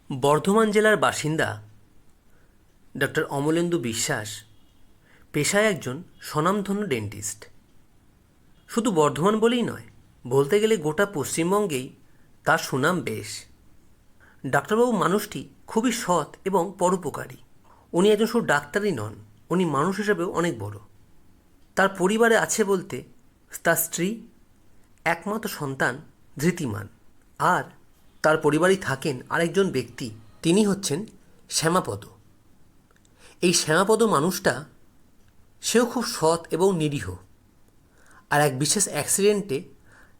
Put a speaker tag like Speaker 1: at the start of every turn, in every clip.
Speaker 1: বর্ধমান জেলার বাসিন্দা ডক্টর অমলেন্দু বিশ্বাস পেশায় একজন স্বনামধন্য ডেন্টিস্ট। শুধু বর্ধমান বলেই নয়, বলতে গেলে গোটা পশ্চিমবঙ্গেই তার সুনাম বেশ। ডাক্তারবাবু মানুষটি খুবই সৎ এবং পরোপকারী। উনি একজন শুধু ডাক্তারই নন, উনি মানুষ হিসেবেও অনেক বড়। তার পরিবারে আছে বলতে তার স্ত্রী, একমাত্র সন্তান ধৃতিমান, আর তার পরিবারেই থাকেন আরেকজন ব্যক্তি, তিনি হচ্ছেন শ্যামাপদ। এই শ্যামাপদ মানুষটা, সেও খুব সৎ এবং নিরীহ। আর এক বিশেষ অ্যাক্সিডেন্টে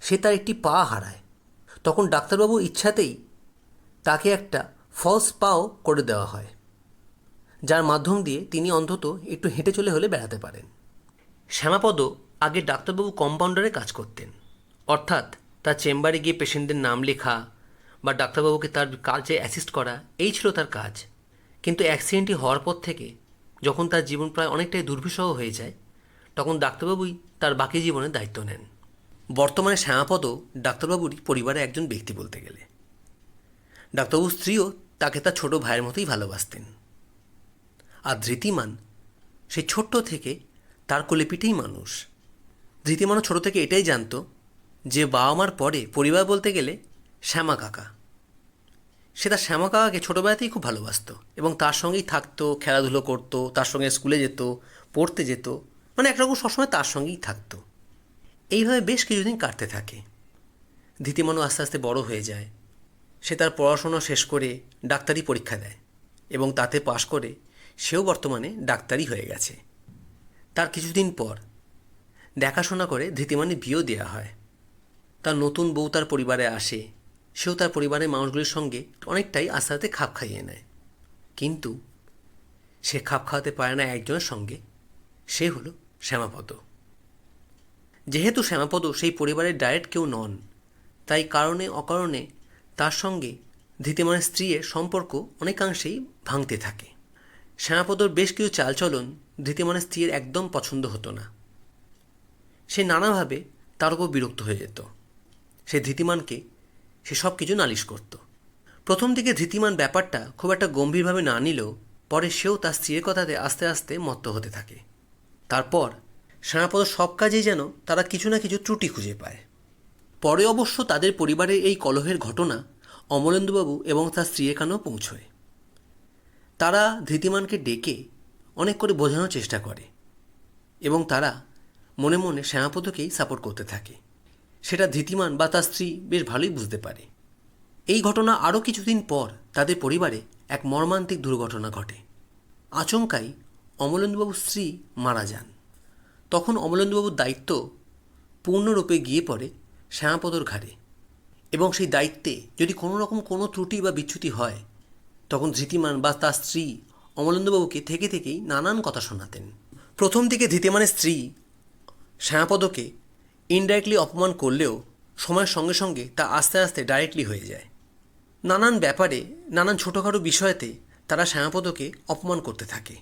Speaker 1: সে তার একটি পা হারায়। তখন ডাক্তারবাবু ইচ্ছাতেই তাকে একটা ফলস পাও করে দেওয়া হয়, যার মাধ্যম দিয়ে তিনি অন্তত একটু হেঁটে চলে হলে বেড়াতে পারেন। শ্যামাপদ আগে ডাক্তারবাবু কম্পাউন্ডারে কাজ করতেন, অর্থাৎ তার চেম্বারে গিয়ে পেশেন্টদের নাম লেখা বা ডাক্তারবাবুকে তার কাজে অ্যাসিস্ট করা, এই ছিল তার কাজ। কিন্তু অ্যাক্সিডেন্টটি হওয়ার পর থেকে যখন তার জীবন প্রায় অনেকটাই দুর্বিষহ হয়ে যায়, তখন ডাক্তারবাবুই তার বাকি জীবনের দায়িত্ব নেন। বর্তমানে শ্যামাপদ ডাক্তারবাবুরই পরিবারে একজন ব্যক্তি বলতে গেলে। ডাক্তারবাবুর স্ত্রীও তাকে তার ছোট ভাইয়ের মতোই ভালোবাসতেন। আর ধৃতিমান সেই ছোট্ট থেকে তার কোলে পিঠেই মানুষ। ধৃতিমানও ছোট থেকে এটাই জানতো যে বাবা মার পরে পরিবার বলতে গেলে শ্যামা কাকা। সে তার শ্যামা কাকাকে ছোটোবেলাতেই খুব ভালোবাসতো এবং তার সঙ্গেই থাকতো, খেলাধুলো করতো, তার সঙ্গে স্কুলে যেত, পড়তে যেত, মানে একরকম সবসময় তার সঙ্গেই থাকতো। এইভাবে বেশ কিছুদিন কাটতে থাকে। ধৃতিমানও আস্তে আস্তে বড় হয়ে যায়। সে তার পড়াশোনা শেষ করে ডাক্তারি পরীক্ষা দেয় এবং তাতে পাশ করে সেও বর্তমানে ডাক্তারই হয়ে গেছে। তার কিছুদিন পর দেখাশোনা করে ধৃতিমানের বিয়েও দেওয়া হয়। তার নতুন বউ তার পরিবারে আসে। সেও তার পরিবারের মানুষগুলির সঙ্গে অনেকটাই আস্তে আস্তে খাপ খাইয়ে নেয়। কিন্তু সে খাপ খাওয়াতে পারে না একজনের সঙ্গে, সে হলো শ্যামাপদ। যেহেতু শ্যামাপদ সেই পরিবারের ডাইরেক্ট কেউ নন, তাই কারণে অকারণে তার সঙ্গে ধৃতিমানের স্ত্রীর সম্পর্ক অনেকাংশেই ভাঙতে থাকে। শ্যামাপদর বেশ কিছু চালচলন ধৃতিমানের স্ত্রীর একদম পছন্দ হতো না। সে নানাভাবে তার উপর বিরক্ত হয়ে যেত। সে ধৃতিমানকে সে সব কিছু নালিশ করত। প্রথম দিকে ধৃতিমান ব্যাপারটা খুব একটা গম্ভীরভাবে না নিলেও পরে সেও তার স্ত্রীর কথাতে আস্তে আস্তে মত্ত হতে থাকে। তারপর শ্যামাপদ সব কাজেই যেন তারা কিছু না কিছু ত্রুটি খুঁজে পায়। পরে অবশ্য তাদের পরিবারের এই কলহের ঘটনা অমলেন্দুবাবু এবং তার স্ত্রীর কানেও পৌঁছয়। তারা ধৃতিমানকে ডেকে অনেক করে বোঝানোর চেষ্টা করে এবং তারা মনে মনে শ্যামাপদকেই সাপোর্ট করতে থাকে। সেটা ধৃতিমান বা তার স্ত্রী বেশ ভালোই বুঝতে পারে। এই ঘটনা আরও কিছুদিন পর তাদের পরিবারে এক মর্মান্তিক দুর্ঘটনা ঘটে। আচমকাই অমলেন্দুবাবুর স্ত্রী মারা যান। তখন অমলেন্দুবাবুর দায়িত্ব পূর্ণরূপে গিয়ে পড়ে শ্যামাপদর ঘাড়ে এবং সেই দায়িত্বে যদি কোনো রকম কোনো ত্রুটি বা বিচ্যুতি হয়, তখন ধৃতিমান বা তার স্ত্রী অমলেন্দুবাবুকে থেকে থেকেই নানান কথা শোনাতেন। প্রথম দিকে ধৃতিমানের স্ত্রী শ্যামাপদকে ইনডাইরেক্টলি অপমান করলেও সময়ের সঙ্গে সঙ্গে তা আস্তে আস্তে ডাইরেক্টলি হয়ে যায়। নানান ব্যাপারে, নানান ছোটোখাটো বিষয়তে তারা শ্যামাপদকে অপমান করতে থাকে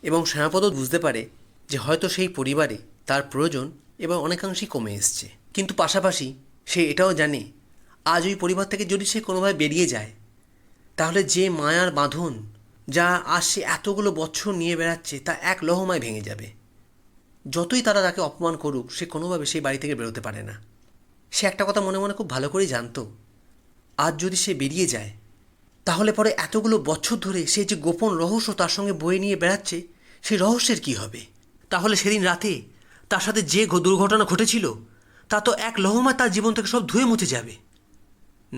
Speaker 1: এবং শ্যামাপদ বুঝতে পারে যে হয়তো সেই পরিবারে তার প্রয়োজন এবার অনেকাংশেই কমে এসছে। কিন্তু পাশাপাশি সে এটাও জানে আজ ওই পরিবার থেকে যদি সে কোনোভাবে বেরিয়ে যায়, তাহলে যে মায়ার বাঁধন যা আজ সে এতগুলো বছর নিয়ে বেড়াচ্ছে তা এক লহমায় ভেঙে যাবে। যতই তারা তাকে অপমান করুক, সে কোনোভাবে সেই বাড়ি থেকে বেরোতে পারে না। সে একটা কথা মনে মনে খুব ভালো করেই জানতো, আজ যদি সে বেরিয়ে যায় তাহলে পরে এতগুলো বছর ধরে সে যে গোপন রহস্য তার সঙ্গে বয়ে নিয়ে বেড়াচ্ছে, সেই রহস্যের কী হবে? তাহলে সেদিন রাতে তার সাথে যে দুর্ঘটনা ঘটেছিল তা তো এক লহমায় তার জীবন থেকে সব ধুয়ে মুছে যাবে।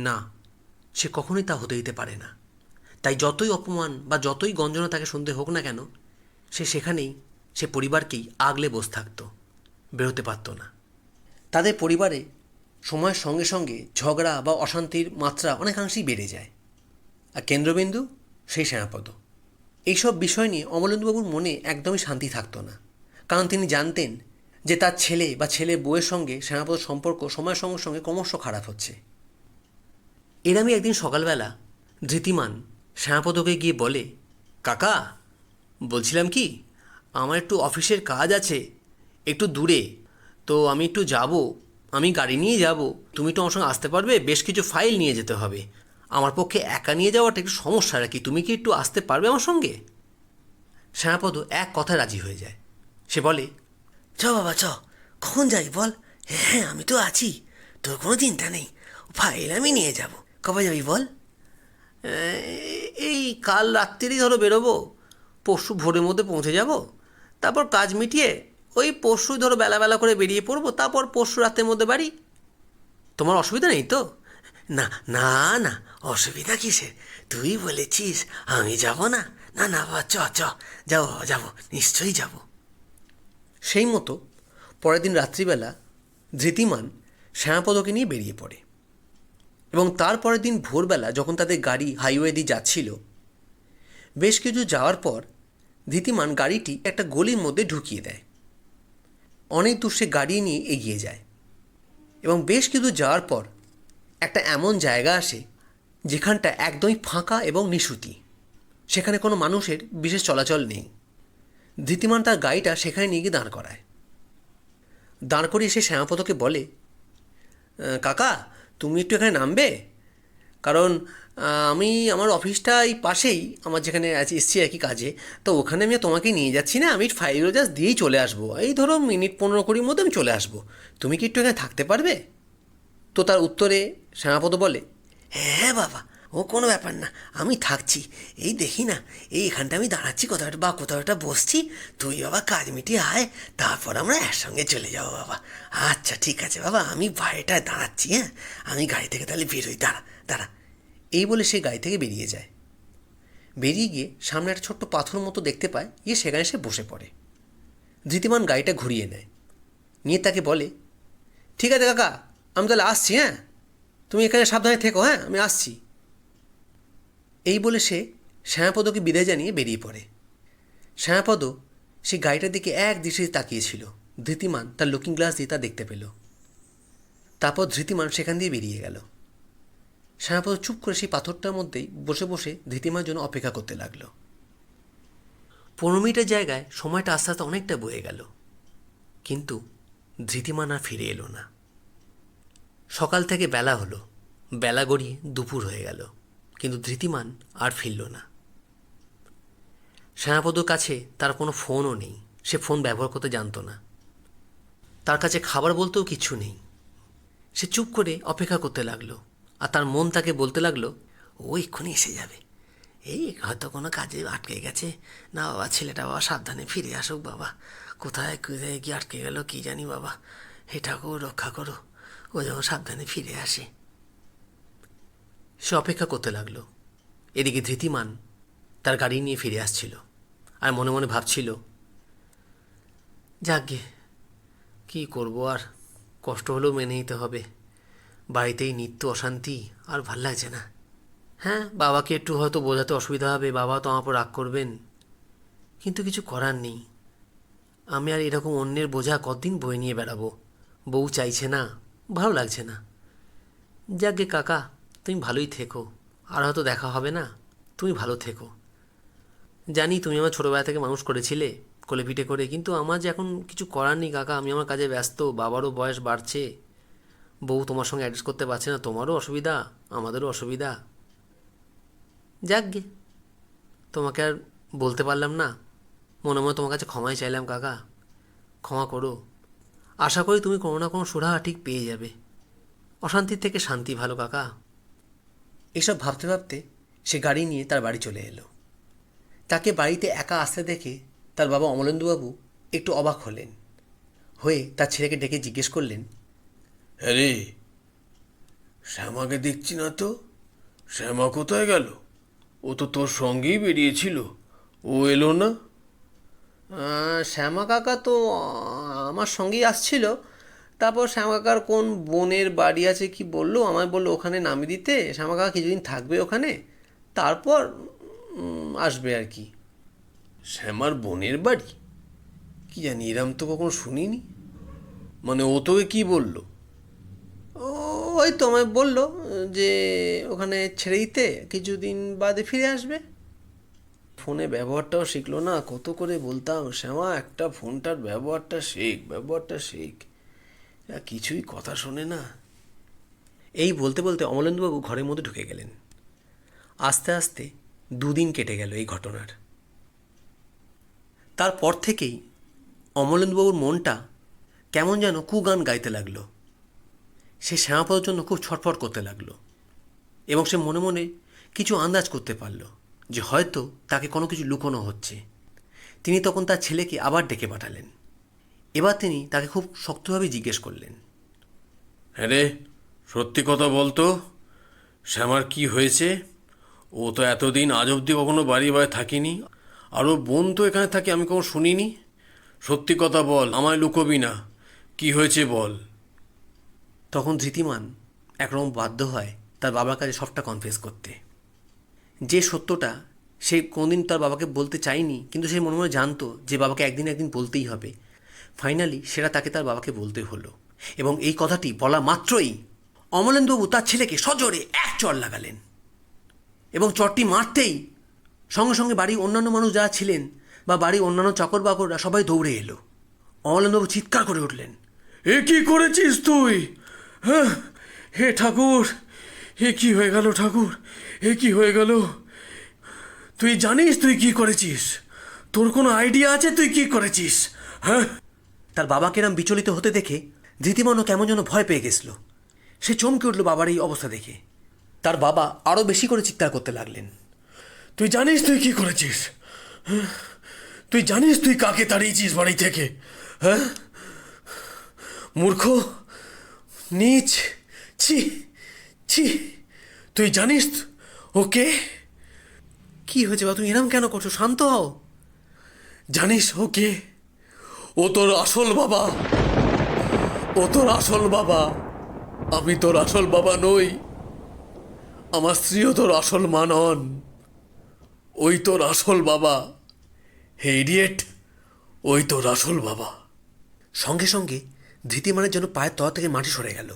Speaker 1: না, সে কখনোই তা হতে দিতে পারে না। তাই যতই অপমান বা যতই গঞ্জনা তাকে শুনতে হোক না কেন, সে সেখানেই সে পরিবারকেই আগলে বসে থাকত, বেরোতে পারত না। তাদের পরিবারে সময়ের সঙ্গে সঙ্গে ঝগড়া বা অশান্তির মাত্রা অনেকাংশেই বেড়ে যায়। আর কেন্দ্রবিন্দু সেই শ্যামাপদ। এইসব বিষয় নিয়ে অমলেন্দুবাবুর মনে একদমই শান্তি থাকতো না, কারণ তিনি জানতেন যে তার ছেলে বা ছেলে বউয়ের সঙ্গে শ্যামাপদর সম্পর্ক সময়ের সঙ্গে সঙ্গে ক্রমশ খারাপ হচ্ছে। এরমই একদিন সকালবেলা ধৃতিমান শ্যামাপদকে গিয়ে বলে, কাকা, বলছিলাম কি, আমার একটু অফিসের কাজ আছে একটু দূরে, তো আমি একটু যাব, আমি গাড়ি নিয়ে যাব, তুমি তো আমার সঙ্গে আসতে পারবে? বেশ কিছু ফাইল নিয়ে যেতে হবে, আমার পক্ষে একা নিয়ে যাওয়াটা একটু সমস্যা আর কি। তুমি কি একটু আসতে পারবে আমার সঙ্গে? শ্যামাপদ এক কথায় রাজি হয়ে যায়। সে বলে,
Speaker 2: চ বাবা চ, কখন যাই বল? হ্যাঁ আমি তো আছি, তোর কোনো চিন্তা নেই, ফাইল আমি নিয়ে যাব। কবে যাবি বল?
Speaker 1: এই কাল রাত্রিরই ধরো বেরোবো, পরশু ভোরের মধ্যে পৌঁছে যাব, তারপর কাজ মিটিয়ে ওই পরশু ধরো বেলা করে বেরিয়ে পড়বো, তারপর পরশু রাতের মধ্যে বাড়ি। তোমার অসুবিধা নেই তো?
Speaker 2: না না না, অসুবিধা কিসের? তুই বলেছিস, আমি যাব না? না না বাবা, চ চ, যাবো বাবা, যাবো, নিশ্চয়ই যাব।
Speaker 1: সেই মতো পরের দিন রাত্রিবেলা ধৃতিমান শ্যামাপদকে নিয়ে বেরিয়ে পড়ে, এবং তারপরের দিন ভোরবেলা যখন তাদের গাড়ি হাইওয়ে দিয়ে যাচ্ছিল, বেশ কিছু যাওয়ার পর ধৃতিমান গাড়িটি একটা গলির মধ্যে ঢুকিয়ে দেয়। অনেক দূর সে গাড়ি নিয়ে এগিয়ে যায়, এবং বেশ কিছু যাওয়ার পর একটা এমন জায়গা আসে যেখানটা একদমই ফাঁকা এবং নিশুতি। সেখানে কোনো মানুষের বিশেষ চলাচল নেই। ধৃতিমান তার গাড়িটা সেখানে নিয়ে গিয়ে দাঁড় করায়। দাঁড় করিয়ে সে শ্যামাপদকে বলে, কাকা তুমি একটু এখানে নামবে? কারণ আমি আমার অফিসটা এই পাশেই, আমার যেখানে এসছি আর কি কাজে, তো ওখানে আমি তোমাকে নিয়ে যাচ্ছি না, আমি ফাইল জাস্ট দিয়েই চলে আসবো, এই ধরো মিনিট 15-20 মধ্যে আমি চলে আসবো, তুমি কি একটু এখানে থাকতে পারবে? তো তার উত্তরে শ্যামাপদ বলে,
Speaker 2: হ্যাঁ বাবা, ও কোনো ব্যাপার না, আমি থাকছি। এই দেখি না, এইখানটা আমি দাঁড়াচ্ছি কোথাও একটা, বা কোথাও একটা বসছি, তুই বাবা কাজ মিটিয়ে আয়, তারপর আমরা একসঙ্গে চলে যাবো বাবা। আচ্ছা ঠিক আছে বাবা, আমি বাইরেটায় দাঁড়াচ্ছি, হ্যাঁ আমি গাড়ি থেকে তাহলে বেরোই, দাঁড়া দাঁড়া।
Speaker 1: এই বলে সে গাড়ি থেকে বেরিয়ে যায়। বেরিয়ে গিয়ে সামনে একটা ছোট্ট পাথর মতো দেখতে পায়, গিয়ে সেখানে সে বসে পড়ে। ধৃতিমান গাড়িটা ঘুরিয়ে নেয়, নিয়ে তাকে বলে, ঠিক আছে কাকা, আমি তাহলে আসছি, হ্যাঁ তুমি এখানে সাবধানে থেকো, হ্যাঁ আমি আসছি। এই বলে সে শ্যামাপদকে বিদায় জানিয়ে বেরিয়ে পড়ে। শ্যামাপদ সে গাড়িটার দিকে এক দৃষ্টিতে তাকিয়েছিল। ধৃতিমান তার লুকিং গ্লাস দিয়ে তা দেখতে পেল। তারপর ধৃতিমান সেখান দিয়ে বেরিয়ে গেল। শ্যামাপদ চুপ করে সেই পাথরটার মধ্যেই বসে বসে ধৃতিমার জন্য অপেক্ষা করতে লাগলো। 15 মিনিটের জায়গায় সময়টা আস্তে আস্তে অনেকটা বয়ে গেল, কিন্তু ধৃতিমান আর ফিরে এলো না। সকাল থেকে বেলা হলো, বেলা গড়িয়ে দুপুর হয়ে গেল, কিন্তু ধৃতিমান আর ফিরল না। শ্যামাপদর কাছে তার কোনো ফোনও নেই, সে ফোন ব্যবহার করতে জানতো না। তার কাছে খাবার বলতেও কিছু নেই। সে চুপ করে অপেক্ষা করতে লাগলো, আর তার মন তাকে বলতে লাগলো,
Speaker 2: ও এক্ষুনি এসে যাবে, এই হয়তো কোনো কাজে আটকে গেছে। না বাবা, ছেলেটা বাবা সাবধানে ফিরে আসুক বাবা, কোথায় কোথায় কি আটকে গেল কি জানি বাবা, হে ঠাকুর রক্ষা করো, ও যেন সাবধানে ফিরে আসে।
Speaker 1: সে অপেক্ষা করতে লাগলো। এদিকে ধৃতিমান তার গাড়ি নিয়ে ফিরে আসছিল, আর মনে মনে ভাবছিল, যাকগে, কী করবো আর, কষ্ট হলেও মেনে নিতে হবে, বাড়িতেই নিত্য অশান্তি, আর ভাল লাগছে না। হ্যাঁ, বাবাকে একটু হয়তো বোঝাতে অসুবিধা হবে, বাবা তো আমার উপর রাগ করবেন, কিন্তু কিছু করার নেই। আমি আর এরকম অন্যের বোঝা কতদিন বয়ে নিয়ে বেড়াবো? বউ চাইছে না, ভালো লাগছে না। যাকগে কাকা, তুমি ভালোই থেকো, আর হয়তো দেখা হবে না, তুমি ভালো থেকো। জানি তুমি আমার ছোটোবেলা থেকে মানুষ করেছিলে কোলে পিঠে করে, কিন্তু আমার যে এখন কিছু করার নেই কাকা, আমি আমার কাজে ব্যস্ত, বাবারও বয়স বাড়ছে, বউ তোমার সঙ্গে অ্যাডজাস্ট করতে পারছে না, তোমারও অসুবিধা আমাদেরও অসুবিধা। যাকগে, তোমাকে আর বলতে পারলাম না, মনে মনে তোমার কাছে ক্ষমাই চাইলাম কাকা, ক্ষমা করো। আশা করি তুমি কোনো না কোনো সুরাহা ঠিক পেয়ে যাবে, অশান্তির থেকে শান্তি ভালো কাকা। এসব ভাবতে ভাবতে সে গাড়ি নিয়ে তার বাড়ি চলে এলো। তাকে বাড়িতে একা আসতে দেখে তার বাবা অমলেন্দুবাবু একটু অবাক হলেন, হয়ে তার ছেলেকে ডেকে জিজ্ঞেস করলেন,
Speaker 3: হ্যাঁ রে, শ্যামাকে দেখছি না তো, শ্যামা কোথায় গেল? ও তো তোর সঙ্গেই বেরিয়েছিল, ও এলো না?
Speaker 1: শ্যামা কাকা তো আমার সঙ্গেই আসছিল, তারপর শ্যামা কাকার কোন বোনের বাড়ি আছে কি বললো, আমায় বললো ওখানে নামিয়ে দিতে, শ্যামা কাকা কিছুদিন থাকবে ওখানে, তারপর আসবে আর কি।
Speaker 3: শ্যামার বোনের বাড়ি? কি জানি, এরম তো কখনো শুনিনি। মানে ও তোকে কি বললো?
Speaker 1: ও ওই তো আমায় বললো যে ওখানে ছেড়ে দিতে, কিছুদিন বাদে ফিরে আসবে। ফোনে ব্যবহারটাও শিখলো না, কত করে বলতাম, শ্যামা একটা ফোনটার ব্যবহারটা শেখ, ব্যবহারটা শেখ, কিছুই কথা শোনে না। এই বলতে বলতে অমলেন্দুবাবু ঘরের মধ্যে ঢুকে গেলেন। আস্তে আস্তে 2 দিন কেটে গেল এই ঘটনার। তারপর থেকেই অমলেন্দুবাবুর মনটা কেমন যেন কুগান গাইতে লাগলো। সে শ্যামাপদর জন্য খুব ছটফট করতে লাগলো এবং সে মনে মনে কিছু আন্দাজ করতে পারল যে হয়তো তাকে কোনো কিছু লুকোনো হচ্ছে। তিনি তখন তার ছেলেকে আবার ডেকে পাঠালেন। এবার তিনি তাকে খুব শক্তভাবে জিজ্ঞেস করলেন,
Speaker 3: হ্যাঁ রে, সত্যি কথা বলতো, শ্যামার কি হয়েছে? ও তো এতদিন আজ অবধি কখনো বাড়ি থাকিনি, আর ওর বোন তো এখানে থাকে, আমি কখনো শুনিনি। সত্যি কথা বল, আমায় লুকোবি না, কি হয়েছে বল।
Speaker 1: তখন ধৃতিমান একরকম বাধ্য হয় তার বাবার কাছে সবটা কনফেস করতে। যে সত্যটা সে কোনোদিন তার বাবাকে বলতে চায়নি, কিন্তু সে মনে মনে জানতো যে বাবাকে একদিন একদিন বলতেই হবে। ফাইনালি সেটা তাকে তার বাবাকে বলতে হলো, এবং এই কথাটি বলা মাত্রই অমলেন্দুবাবু তার ছেলেকে সজোরে এক চড় লাগালেন, এবং চড়টি মারতেই সঙ্গে সঙ্গে বাড়ির অন্যান্য মানুষ যারা ছিলেন বা বাড়ির অন্যান্য চাকর বাকররা সবাই দৌড়ে এলো। অমলেন্দুবাবু চিৎকার করে উঠলেন,
Speaker 3: এ কি করেছিস তুই? হ্যাঁ, হে ঠাকুর, এ কি হয়ে গেল ঠাকুর, এ কি হয়ে গেল? তুই জানিস তুই কি করেছিস? তোর কোনো আইডিয়া আছে তুই কি করেছিস? হ্যাঁ।
Speaker 1: তার বাবাকে এরম বিচলিত হতে দেখে ধৃতিমানও কেমন যেন ভয় পেয়ে গেছিল। সে চমকে উঠল বাবার এই অবস্থা দেখে। তার বাবা আরও বেশি করে চিৎকার করতে লাগলেন,
Speaker 3: তুই জানিস তুই কি করেছিস? হ্যাঁ? তুই জানিস তুই কাকে তাড়িয়েছিস বাড়ি থেকে? হ্যাঁ, মূর্খ, নীচ, ছি ছি, তুই জানিস ওকে?
Speaker 1: কি হয়েছে বাবা, তুমি এরম কেন করছো? শান্ত হও।
Speaker 3: জানিস ওকে? ও তোর আসল বাবা, ও তোর আসল বাবা। আমি তোর আসল বাবা নই, আমার স্ত্রীও তোর আসল মা নন। ওই তোর আসল বাবা। হে ইডিয়েট, ওই তোর আসল বাবা।
Speaker 1: সঙ্গে সঙ্গে ধৃতিমানের যেন পায়ের তলা থেকে মাটি সরে গেল।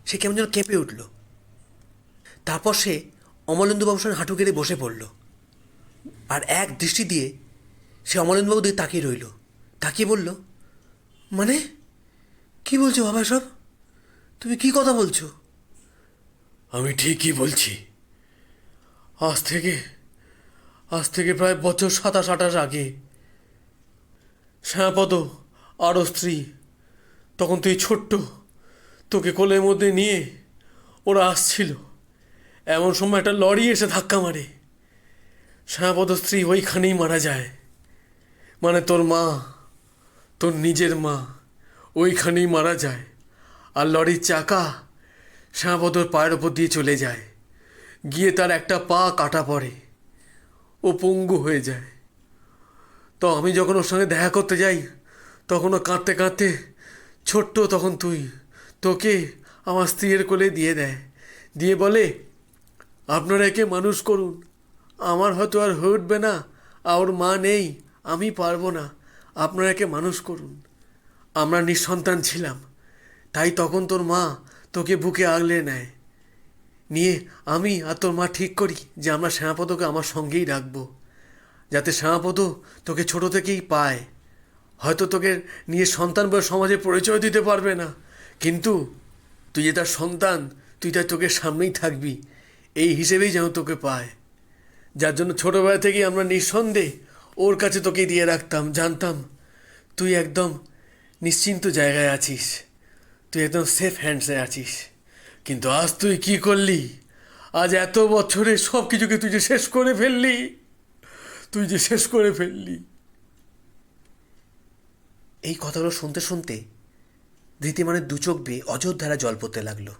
Speaker 1: সে কেমন যেন কেঁপে উঠল। তারপর সে অমলেন্দুবাবুর সঙ্গে হাঁটু গেড়ে বসে পড়ল, আর এক দৃষ্টি দিয়ে সে অমলেন্দুবাবু দিকে তাকিয়ে রইল। তাকিয়ে বলল, মানে কি বলছো বাবা সব? তুমি কি কথা বলছো?
Speaker 3: আমি ঠিকই বলছি। আজ থেকে প্রায় বছর 27-28 আগে শ্যামাপদ আর ওর স্ত্রী, তখন তুই ছোট্ট, তোকে কোলের মধ্যে নিয়ে ওরা আসছিল। এমন সময় একটা লরি এসে ধাক্কা মারে। শ্যামাপদ স্ত্রী ওইখানেই মারা যায়। মানে তোর মা, তোর নিজের মা ওইখানেই মারা যায়। আর লরির চাকা শ্যামাপদর পায়ের ওপর দিয়ে চলে যায়, গিয়ে তার একটা পা কাটা পড়ে, ও পঙ্গু হয়ে যায়। তো আমি যখন ওর সঙ্গে দেখা করতে যাই, তখন ও কাঁদতে কাঁদতে, ছোট্ট তখন তুই, তোকে আমার স্ত্রীর কোলে দিয়ে দেয়, দিয়ে বলে, আপনারা একে মানুষ করুন, আমার হয়তো আর হয়ে উঠবে না, আর ওর মা নেই, আমি পারবো না, আপনারা একে মানুষ করুন। আমরা নিঃসন্তান ছিলাম, তাই তখন তোর মা তোকে বুকে আগলে নেয়। নিয়ে আমি আর তোর মা ঠিক করি যে আমরা শ্যামাপদকে আমার সঙ্গেই রাখবো, যাতে শ্যামাপদ তোকে ছোট থেকেই পায়। হয়তো তোকে নিয়ে সন্তান বলে সমাজে পরিচয় দিতে পারবে না, কিন্তু তুই যে তার সন্তান, তুই তার চোখের সামনেই থাকবি, এই হিসেবেই যেন তোকে পায়। যার জন্য ছোটোবেলা থেকেই আমরা নিঃসন্দেহে ওর কাছে তোকে দিয়ে রাখতাম, জানতাম তুই একদম নিশ্চিন্ত জায়গায় আছিস, তুই একদম সেফ হ্যান্ডসে আছিস। কিন্তু আজ তুই কি করলি? আজ এত বছরে সব কিছুকে তুই যে শেষ করে ফেললি, তুই যে শেষ করে ফেললি।
Speaker 1: এই কথাগুলো শুনতে শুনতে ধৃতিমানের দু চোখ বেয়ে অঝোর ধারা জল পড়তে লাগলো।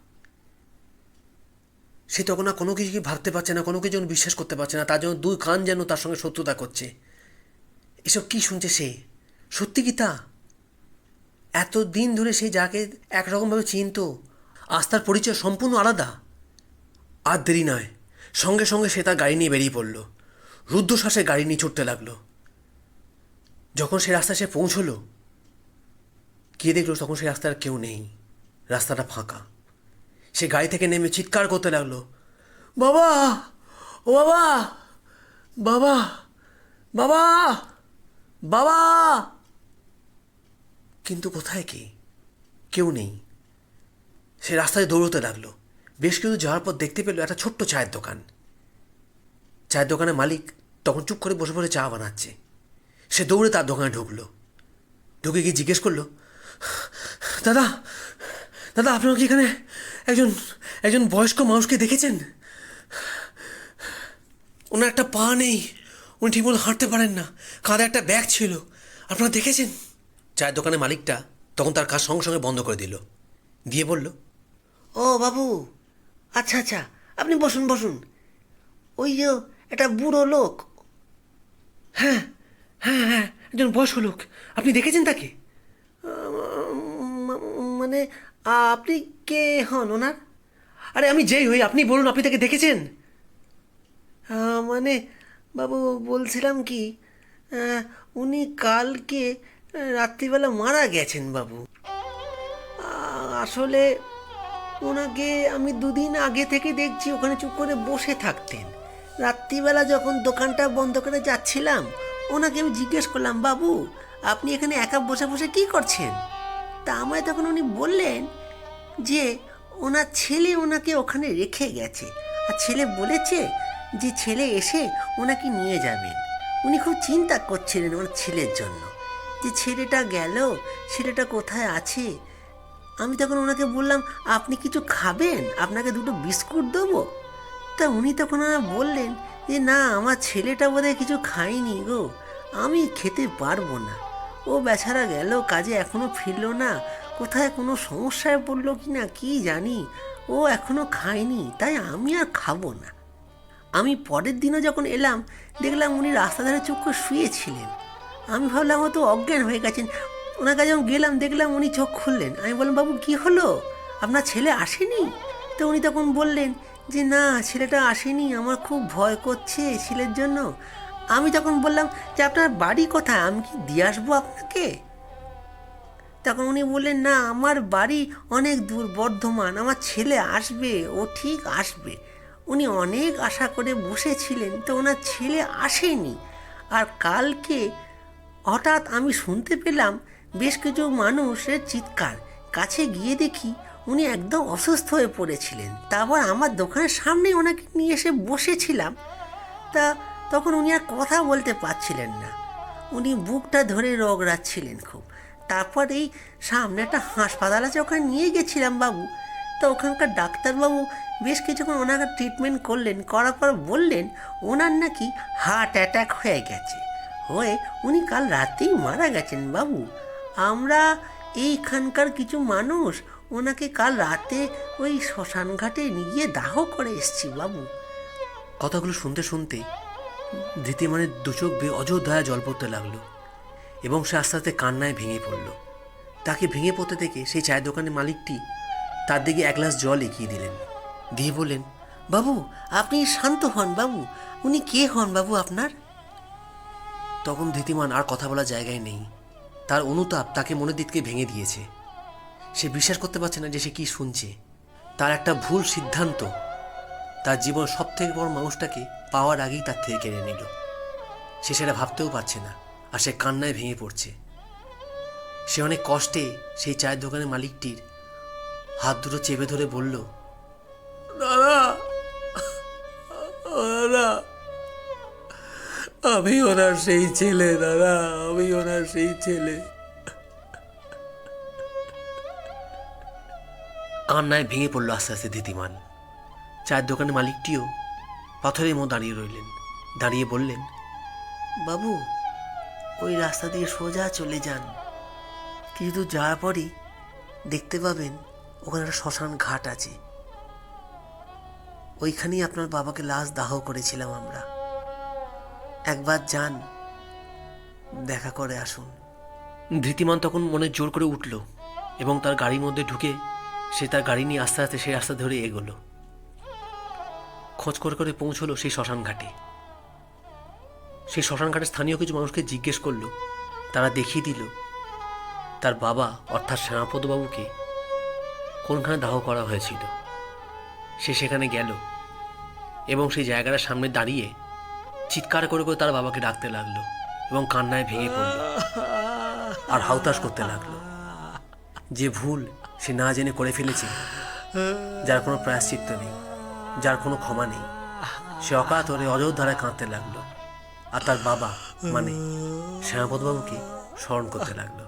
Speaker 1: সে তখন আর কোনো কিছুকে ভাবতে পারছে না, কোনো কিছু যেন বিশ্বাস করতে পারছে না। তার জন্য দুই কান যেন তার সঙ্গে শত্রুতা করছে। এসব কি শুনছে সে? সত্যি কি তা? এত দিন ধরে সে যাকে একরকমভাবে চিনত, আজ তার পরিচয় সম্পূর্ণ আলাদা। আর দেরি নয়, সঙ্গে সঙ্গে সে তার গাড়ি নিয়ে বেরিয়ে পড়ল। রুদ্ধশ্বাসে গাড়ি নিয়ে ছুটতে লাগলো। যখন সে রাস্তায় সে পৌঁছলো, গিয়ে দেখলো তখন সে রাস্তায় কেউ নেই, রাস্তাটা ফাঁকা। সে গাড়ি থেকে নেমে চিৎকার করতে লাগলো, বাবা, ও বাবা, বাবা, বাবা, বাবা। কিন্তু কোথায় কে? কেউ নেই। সে রাস্তায় দৌড়তে লাগলো। বেশ কিছু যাওয়ার পর দেখতে পেল একটা ছোট্ট চায়ের দোকান।
Speaker 2: চায়ের দোকানের মালিক তখন চুপ করে বসে বসে চা বানাচ্ছে। সে দৌড়ে তার দোকানে ঢুকলো। ঢুকে গিয়ে জিজ্ঞেস করলো, দাদা দাদা আপনারা কি এখানে একজন একজন বয়স্ক মানুষকে দেখেছেন? ওনার একটা পা নেই, উনি ঠিকমতো হাঁটতে পারেন না, কাঁধে একটা ব্যাগ ছিল, আপনারা দেখেছেন? চায়ের দোকানের মালিকটা তখন তার কাজ সঙ্গে সঙ্গে বন্ধ করে দিল, দিয়ে বলল, ও বাবু, আচ্ছা আচ্ছা, আপনি বসুন বসুন। ওই যে একটা বুড়ো লোক। হ্যাঁ হ্যাঁ হ্যাঁ, একজন বয়স্ক লোক, আপনি দেখেছেন তাকে? মানে আপনি কে হন ওনার? আরে আমি যেই হই, আপনি বলুন আপনি তাকে দেখেছেন? মানে বাবু বলছিলাম কি, উনি কালকে রাত্রিবেলা মারা গেছেন বাবু। আসলে ওনাকে আমি দুদিন আগে থেকে দেখছি ওখানে চুপ করে বসে থাকতেন। রাত্রিবেলা যখন দোকানটা বন্ধ করে যাচ্ছিলাম, ওনাকে আমি জিজ্ঞেস করলাম, বাবু আপনি এখানে একা বসে বসে কি করছেন? তা আমায় তখন উনি বললেন যে ওনার ছেলে ওনাকে ওখানে রেখে গেছে, আর ছেলে বলেছে যে ছেলে এসে ওনাকে নিয়ে যাবেন। উনি খুব চিন্তা করছিলেন ওনার ছেলের জন্য, যে ছেলেটা গেল, ছেলেটা কোথায় আছে। আমি তখন ওনাকে বললাম, আপনি কিছু খাবেন, আপনাকে দুটো বিস্কুট দেবো? তা উনি তখন আমায় বললেন যে না, আমার ছেলেটা বোধহয় কিছু খায়নি গো, আমি খেতে পারবো না। ও বেচারা গেল কাজে, এখনো ফিরলো না, কোথায় কোনো সমস্যায় পড়লো কি না কি জানি, ও এখনো খায়নি, তাই আমি আর খাবো না। আমি পরের দিনও যখন এলাম, দেখলাম উনি রাস্তা ধারে চুপ করে শুয়েছিলেন। আমি ভাবলাম হয়তো অজ্ঞান হয়ে গেছেন। ওনার কাছে যখন গেলাম, দেখলাম উনি চোখ খুললেন। আমি বললাম, বাবু কি হলো, আপনার ছেলে আসেনি? তো উনি তখন বললেন যে না, ছেলেটা আসেনি, আমার খুব ভয় করছে ছেলের জন্য। আমি তখন বললাম যে আপনার বাড়ি কোথায়, আমি কি দিয়ে আসবো আপনাকে? তখন উনি বললেন, না আমার বাড়ি অনেক দূর, বর্ধমান, আমার ছেলে আসবে, ও ঠিক আসবে। উনি অনেক আশা করে বসেছিলেন, তো ওনার ছেলে আসেনি। আর কালকে হঠাৎ আমি শুনতে পেলাম বেশ কিছু মানুষের চিৎকার। কাছে গিয়ে দেখি উনি একদম অসুস্থ হয়ে পড়েছিলেন। তারপর আমার দোকানের সামনেই ওনাকে নিয়ে এসে বসেছিলাম। তা তখন উনি আর কথা বলতে পারছিলেন না, উনি বুকটা ধরে রগড়াচ্ছিলেন খুব। তারপর এই সামনে একটা হাসপাতাল আছে, ওখানে নিয়ে গেছিলাম বাবু। তো ওখানকার ডাক্তারবাবু বেশ কিছুক্ষণ ওনাকে ট্রিটমেন্ট করলেন, করার পর বললেন ওনার নাকি হার্ট অ্যাটাক হয়ে গেছে, হয়ে উনি কাল রাতেই মারা গেছেন বাবু। আমরা এইখানকার কিছু মানুষ ওনাকে কাল রাতে ওই শ্মশান ঘাটে নিয়ে দাহ করে এসছি বাবু। কথাগুলো শুনতে শুনতে ধৃতিমানের দু চোখ বেয়ে অযোধ্যায় জল পড়তে লাগলো, এবং সে আস্তে আস্তে কান্নায় ভেঙে পড়ল। তাকে ভেঙে পড়তে দেখে সেই চায়ের দোকানের মালিকটি তার দিকে এক গ্লাস জল এগিয়ে দিলেন, দিয়ে বললেন, বাবু আপনি শান্ত হন বাবু, উনি কে হন বাবু আপনার? তখন ধৃতিমান আর কথা বলার জায়গায় নেই। তার অনুতাপ তাকে মনের দিক থেকে ভেঙে দিয়েছে। সে বিশ্বাস করতে পারছে না যে সে কি শুনছে। তার একটা ভুল সিদ্ধান্ত তার জীবন সব থেকে বড় মানুষটাকে পাওয়ার আগেই তার থেকে কেড়ে নিল। সে সেটা ভাবতেও পারছে না, আর সে কান্নায় ভেঙে পড়ছে। সে অনেক কষ্টে সেই চায়ের দোকানের মালিকটির হাত দুটো চেপে ধরে বলল, দাদা দাদা, আমি ওনার সেই ছেলে, দাদা আমি ওনার সেই ছেলে। কান্নায় ভেঙে পড়লো আস্তে আস্তে ধৃতিমান। চায়ের দোকানের মালিকটিও পাথরের মতো দাঁড়িয়ে রইলেন। দাঁড়িয়ে বললেন, বাবু ওই রাস্তা দিয়ে সোজা চলে যান, কিছু দূর যাওয়ার পরই দেখতে পাবেন ওখানে একটা শ্মশান ঘাট আছে, ওইখানেই আপনার বাবাকে লাশ দাহ করেছিলাম আমরা। একবার যান, দেখা করে আসুন। ধৃতিমান তখন মনে জোর করে উঠল এবং তার গাড়ির মধ্যে ঢুকে সে তার গাড়ি নিয়ে আস্তে আস্তে সেই রাস্তা ধরে এগোলো। খোঁজ করে করে পৌঁছলো সেই শ্মশান ঘাটে। সেই শ্মশান ঘাটের স্থানীয় কিছু মানুষকে জিজ্ঞেস করলো, তারা দেখিয়ে দিল তার বাবা অর্থাৎ শ্যামাপদবাবুকে কোনখানে দাহ করা হয়েছিল। সে সেখানে গেল এবং সেই জায়গাটার সামনে দাঁড়িয়ে চিৎকার করে করে তার বাবাকে ডাকতে লাগলো এবং কান্নায় ভেঙে পড়ল আর হাউতাশ করতে লাগলো। যে ভুল সে না জেনে করে ফেলেছে, যার কোনো প্রায়শ্চিত্ত নেই, যার কোনো ক্ষমা নেই।
Speaker 1: সে অকাতরে অজর ধারায় কাঁদতে লাগলো আর তার বাবা মানে শ্যামাপদবাবুকে স্মরণ করতে লাগলো।